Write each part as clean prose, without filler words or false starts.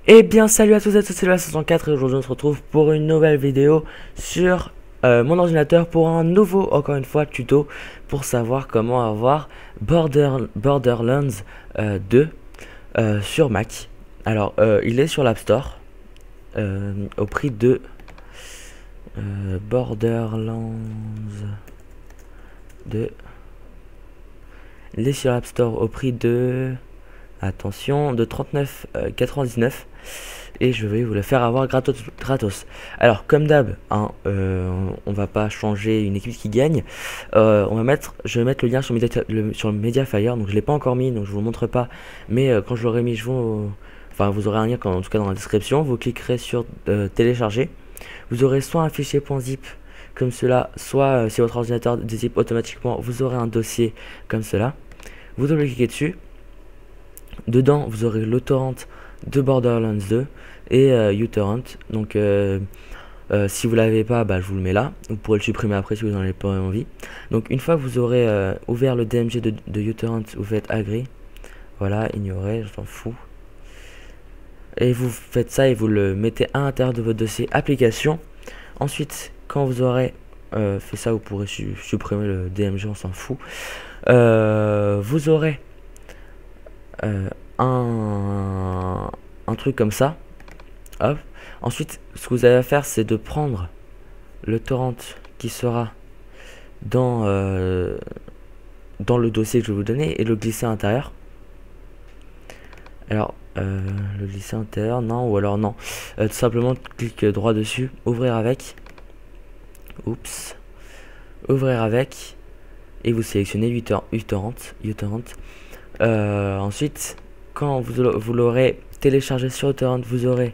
Eh bien salut à tous et à toutes, c'est la 64 et aujourd'hui on se retrouve pour une nouvelle vidéo sur mon ordinateur pour un nouveau, encore une fois, tuto pour savoir comment avoir Borderlands 2 sur Mac. Alors il est sur l'App Store au prix de Borderlands 2. Il est sur l'App Store au prix de... Attention, de 39,99 et je vais vous le faire avoir gratos. Alors comme d'hab, hein, on va pas changer une équipe qui gagne. Je vais mettre le lien sur Mediafire, donc je l'ai pas encore mis, donc je vous le montre pas. Mais quand je l'aurai mis, enfin vous aurez un lien en tout cas dans la description. Vous cliquerez sur télécharger. Vous aurez soit un fichier .zip comme cela, soit si votre ordinateur dézip automatiquement, vous aurez un dossier comme cela. Vous devez cliquer dessus. Dedans, vous aurez le torrent de Borderlands 2 et uTorrent. Donc, si vous l'avez pas, je vous le mets là. Vous pourrez le supprimer après si vous n'en avez pas envie. Donc, une fois que vous aurez ouvert le DMG de uTorrent, vous faites agree. Voilà, ignorer, je m'en fous. Et vous faites ça et vous le mettez à l'intérieur de votre dossier application. Ensuite, quand vous aurez fait ça, vous pourrez supprimer le DMG, on s'en fout. Vous aurez un truc comme ça. Hop. Ensuite, ce que vous avez à faire, c'est de prendre le torrent qui sera dans le dossier que je vais vous donner et le glisser à l'intérieur. Alors, le glisser à l'intérieur, non, ou alors non. Tout simplement, clique droit dessus, ouvrir avec. Oups. Ouvrir avec. Et vous sélectionnez uTorrent. Ensuite, quand vous l'aurez téléchargé sur uTorrent, vous aurez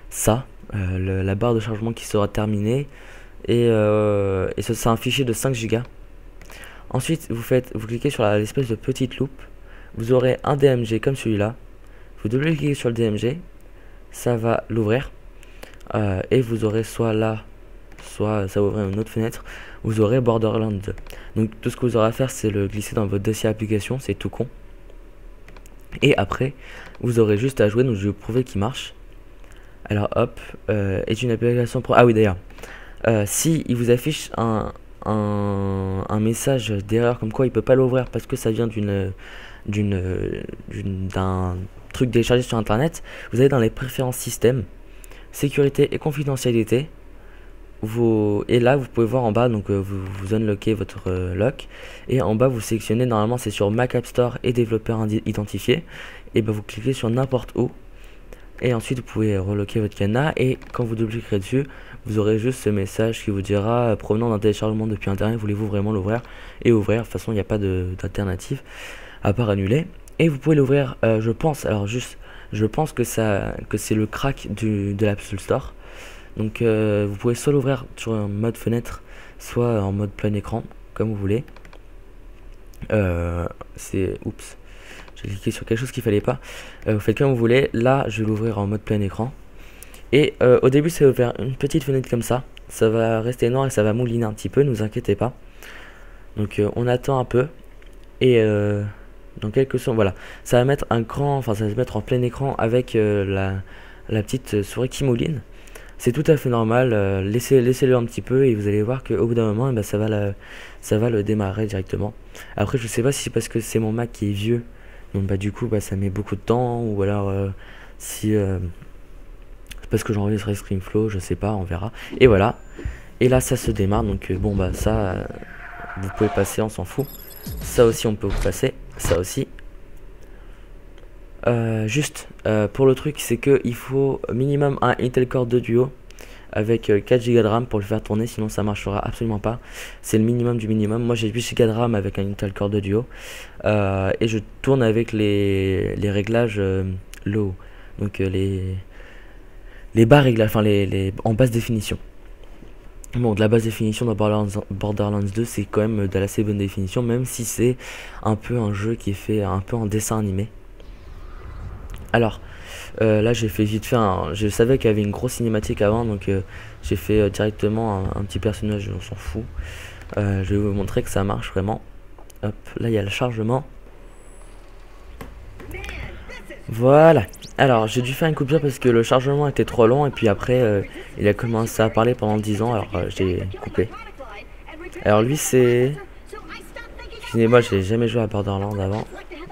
ça, la barre de chargement qui sera terminée, et ça c'est un fichier de 5 Go. Ensuite, vous cliquez sur l'espèce de petite loupe, vous aurez un DMG comme celui-là. Vous devez cliquer sur le DMG, ça va l'ouvrir, et vous aurez soit là, soit ça va ouvrir une autre fenêtre. Vous aurez Borderlands 2. Donc tout ce que vous aurez à faire, c'est le glisser dans votre dossier application, c'est tout con. Et après, vous aurez juste à jouer, donc je vais vous prouver qu'il marche. Alors hop, est une application pour... Ah oui d'ailleurs, si il vous affiche un message d'erreur comme quoi il peut pas l'ouvrir parce que ça vient d'un truc téléchargé sur internet, vous allez dans les préférences système, sécurité et confidentialité. Et là vous pouvez voir en bas, donc vous unlockez votre lock et en bas vous sélectionnez, normalement c'est sur Mac App Store et développeur identifié, et vous cliquez sur n'importe où et ensuite vous pouvez relocker votre cadenas, et quand vous double-cliquerez dessus vous aurez juste ce message qui vous dira provenant d'un téléchargement depuis internet, voulez-vous vraiment l'ouvrir, et ouvrir. De toute façon il n'y a pas d'alternative à part annuler, et vous pouvez l'ouvrir. Je pense que c'est le crack de l'Apple Store. Donc vous pouvez soit l'ouvrir sur un mode fenêtre, soit en mode plein écran, comme vous voulez. Oups, j'ai cliqué sur quelque chose qu'il fallait pas. Vous faites comme vous voulez. Là, je vais l'ouvrir en mode plein écran. Et au début, c'est ouvert une petite fenêtre comme ça. Ça va rester noir et ça va mouliner un petit peu, ne vous inquiétez pas. Donc on attend un peu. Et dans quelques secondes, voilà. Ça va mettre ça va se mettre en plein écran avec la petite souris qui mouline. C'est tout à fait normal, laissez-le un petit peu et vous allez voir qu'au bout d'un moment, ça va le démarrer directement. Après, je sais pas si c'est parce que c'est mon Mac qui est vieux, donc du coup ça met beaucoup de temps, ou alors si c'est parce que j'enregistre ScreamFlow, je sais pas, on verra. Et voilà, et là ça se démarre, donc ça vous pouvez passer, on s'en fout. Ça aussi on peut vous passer, ça aussi. Pour le truc, c'est que il faut minimum un Intel Core 2 Duo avec 4 Go de RAM pour le faire tourner, sinon ça marchera absolument pas. C'est le minimum du minimum. Moi j'ai 8 Go de RAM avec un Intel Core 2 Duo, et je tourne avec les réglages low, donc les bas réglages, enfin en basse définition. Bon, de la basse définition dans Borderlands 2, c'est quand même de l'assez bonne définition, même si c'est un peu un jeu qui est fait un peu en dessin animé. Alors là j'ai fait vite fait je savais qu'il y avait une grosse cinématique avant, donc j'ai fait directement un petit personnage, on s'en fout. Je vais vous montrer que ça marche vraiment. Hop, là il y a le chargement. Voilà, Alors, j'ai dû faire une coupure parce que le chargement était trop long et puis après, il a commencé à parler pendant 10 ans, alors j'ai coupé. Alors lui, c'est... Excusez-moi, j'ai jamais joué à Borderlands avant.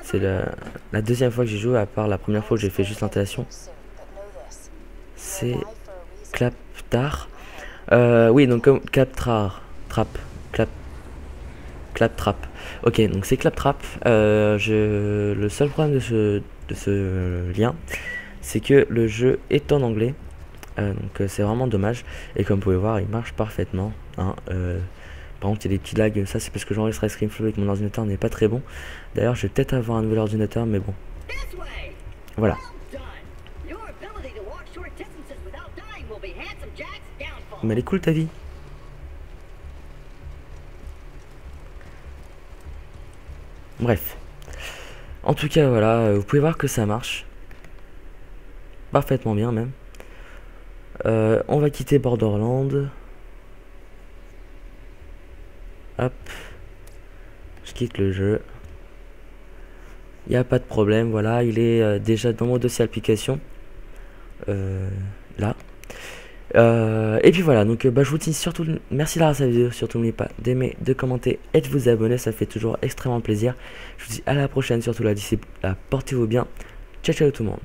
C'est la deuxième fois que j'y joue, à part la première fois que j'ai fait juste l'installation. C'est Claptar. Oui, donc comme Claptrap. Claptrap. Ok, donc c'est Claptrap. Le seul problème de ce lien, c'est que le jeu est en anglais. Donc c'est vraiment dommage. Et comme vous pouvez voir, il marche parfaitement. Hein, par contre, il y a des petits lags. Ça, c'est parce que j'enregistre à Screamflow avec mon ordinateur n'est pas très bon. D'ailleurs, je vais peut-être avoir un nouvel ordinateur, mais bon. Voilà. Mais elle est cool ta vie. Bref. En tout cas, voilà, vous pouvez voir que ça marche. Parfaitement bien même. On va quitter Borderlands. Hop. Je quitte le jeu. Il n'y a pas de problème, voilà, il est déjà dans mon dossier application. Là. Et puis voilà, donc bah, je vous dis surtout, merci d'avoir cette vidéo, surtout n'oubliez pas d'aimer, de commenter et de vous abonner, ça fait toujours extrêmement plaisir. Je vous dis à la prochaine, surtout là d'ici là, portez-vous bien, ciao ciao tout le monde.